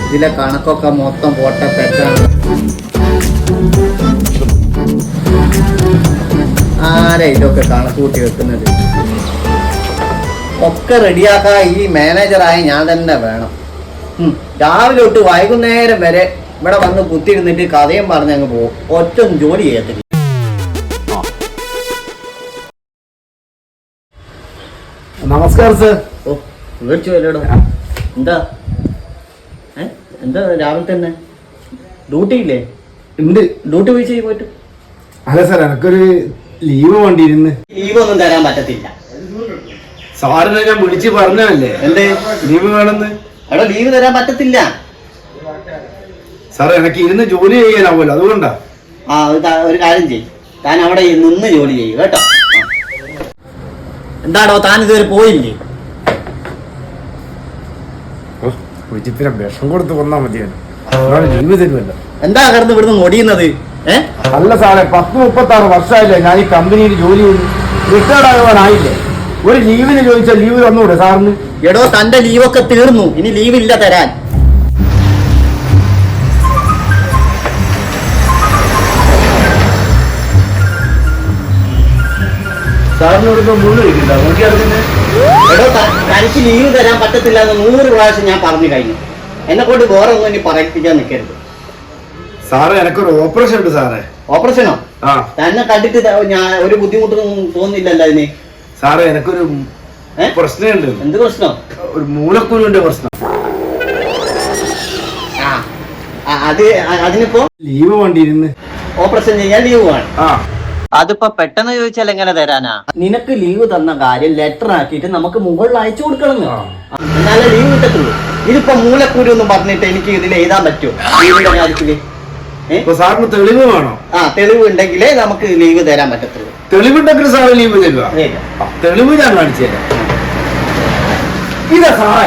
ഇതിലെ കണക്കൊക്കെ മൊത്തം പോട്ട തെറ്റാണ്. ആരാ ഇതൊക്കെ കണക്ക് കൂട്ടി വെക്കുന്നത്? ഒക്കെ റെഡിയാക്കാൻ ഈ മാനേജറായി ഞാൻ തന്നെ വേണം. രാവിലെ തൊട്ട് വൈകുന്നേരം വരെ ഇവിടെ വന്ന് കുത്തിരുന്നിട്ട് കഥയും പറഞ്ഞ് അങ്ങ് പോകും. ഒറ്റ ജോലി ചെയ്യത്തില്ല. നമസ്കാരം സർ. ഓ വിളിച്ചു വല്ലോടോ. എന്താ എന്താ രാവിലെ തന്നെ ഡ്യൂട്ടി ഇല്ലേ? ഉണ്ട്. ഡ്യൂട്ടി പോയി ചെയ്യും പോയിട്ട്. അല്ല സാർ, എനക്കൊരു ലീവ് വേണ്ടിയിരുന്നു. ലീവൊന്നും തരാൻ പറ്റത്തില്ല. സാറിനെ ഞാൻ വിളിച്ച് പറഞ്ഞല്ലേ എന്റെ ലീവ് വേണമെന്ന്. അവിടെ ലീവ് തരാൻ പറ്റത്തില്ല സാർ. എനിക്ക് ഇരുന്ന് ജോലി ചെയ്യാനാവുമല്ലോ, അതുകൊണ്ടാ. ഒരു കാര്യം ചെയ്യും, താൻ അവിടെ നിന്ന് ജോലി ചെയ്യും കേട്ടോ. എന്താണോ താൻ ഇതുവരെ പോയില്ലേ? വിചിത്ര വിഷം കൊടുത്ത് വന്നാ മതിയാണ്. ലീവ് തരുമല്ലോ. എന്താ കിടന്ന് ഇവിടുന്ന് ഒടിയുന്നത്? അല്ല സാറേ, 10-36 വർഷമായില്ലേ ഞാൻ ഈ കമ്പനിയിൽ ജോലി ചെയ്തു. റിട്ടയർഡ് ആകുവാനായില്ലേ. ഒരു ലീവിന് ചോദിച്ചാൽ ലീവ് തന്നൂടെ സാറിന്? എടോ, തന്റെ ലീവൊക്കെ തീർന്നു, ഇനി ലീവില്ല തരാൻ. സാറിനോട് മുഴുവൻ കഴിക്കില്ല. എടോ, തനിക്ക് ലീവ് തരാൻ പറ്റത്തില്ല എന്ന് 100 പ്രാവശ്യം ഞാൻ പറഞ്ഞു കഴിഞ്ഞു. എന്നെ കൊണ്ട് വേറെ ഒന്നും ഇനി പറയിപ്പിക്കാൻ നിൽക്കരുത്. സാറേ, എനക്കൊരു ഓപ്പറേഷൻ ഉണ്ട് സാറേ. ഓപ്പറേഷനോ? തന്നെ കണ്ടിട്ട് ഞാൻ ഒരു ബുദ്ധിമുട്ടൊന്നും തോന്നില്ലല്ലോ അതിന്. സാറേ, എനക്കൊരു പ്രശ്നമുണ്ട്. എന്ത് പ്രശ്നം? ഒരു മൂലക്കുരുവിന്റെ പ്രശ്നം. അതിനിപ്പോ ലീവ് വേണ്ടിയിരുന്നു. ഓപ്പറേഷൻ ചെയ്യാൻ ലീവ് വേണം. അതിപ്പോ പെട്ടെന്ന് ചോദിച്ചാൽ എങ്ങനെ തരാനാ? നിനക്ക് ലീവ് തന്ന കാര്യം ലെറ്റർ ആക്കിയിട്ട് നമുക്ക് മുകളിൽ അയച്ചു കൊടുക്കണം. എന്നാലേ ലീവ് കിട്ടത്തുള്ളൂ. ഇതിപ്പോ മൂലക്കൂര് എന്ന് പറഞ്ഞിട്ട് എനിക്ക് ഇതിൽ എഴുതാൻ പറ്റുമോ ലീവിന്റെ കാര്യത്തില്? സാറിന് തെളിവ് വേണോ? തെളിവ് ഉണ്ടെങ്കിലേ നമുക്ക് ലീവ് തരാൻ പറ്റത്തുള്ളൂ. തെളിവുണ്ടെങ്കിൽ സാറ് ലീവ് തരുക. തെളിവ് ഞാൻ കാണിച്ചു തരാം. ഇതാ സാറേ.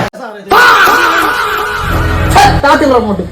താത്തി അങ്ങോട്ട്